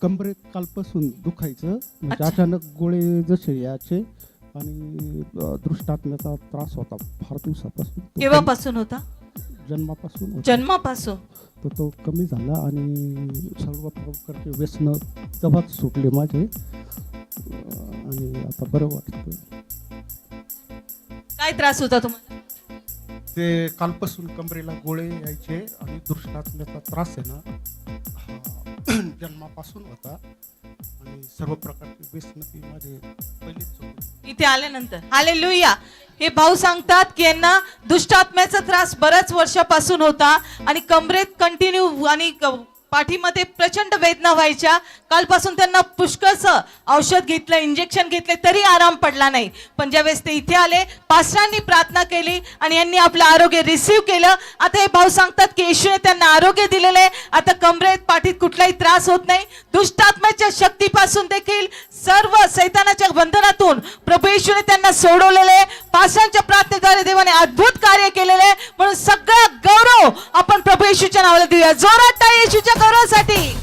कंबरेत कालपासून दुखायचं म्हणजे अच्छा. अचानक गोळे जसे याचे आणि दृष्टात्म्याचा त्रास होता फार दिवसापासून. तो केव्हापासून होता? जन्मापासून होता. जन्मापासून. तर तो कमी झाला आणि सर्व प्रकारचे व्यसन तेव्हाच सुटले माझे आणि आता बरं वाटतं. काय त्रास होता तुम्हाला? ते कालपासून कमरेला गोळे यायचे आणि दृष्टात्म्याचा त्रास आहे ना हा जन्मापासून होता आणि सर्व प्रकारचे व्यसन ती माझे पहिलेच होते. इथे आल्यानंतर हालेलुया. हे भाऊ सांगतात की यांना दुष्टात्म्याचा त्रास बऱ्याच वर्षापासून होता आणि कमरेत कंटिन्यू आणि पाठीमध्ये प्रचंड वेदना व्हायच्या. कालपासून त्यांना पुष्कळचं औषध घेतलं, इंजेक्शन घेतले, तरी आराम पडला नाही. पण ज्यावेळेस ते इथे आले, पास्टरांनी प्रार्थना केली आणि यांनी आपलं आरोग्य रिसीव केलं. आता हे भाऊ सांगतात की येशूने त्यांना आरोग्य दिलेलं आहे. आता कमरेत पाठीत कुठलाही त्रास होत नाही. दुष्टात्म्याच्या शक्तीपासून देखील सर्व सैतानाच्या बंधनातून प्रभू येशूने त्यांना सोडवलेले आहे. पास्टरांच्या प्रार्थनेद्वारे देवाने अद्भुत कार्य केलेले आहे. म्हणून सगळा गौरव आपण प्रभू येशूच्या नावाला देऊया. जोरात टाळी येशूच्या गौरवासाठी.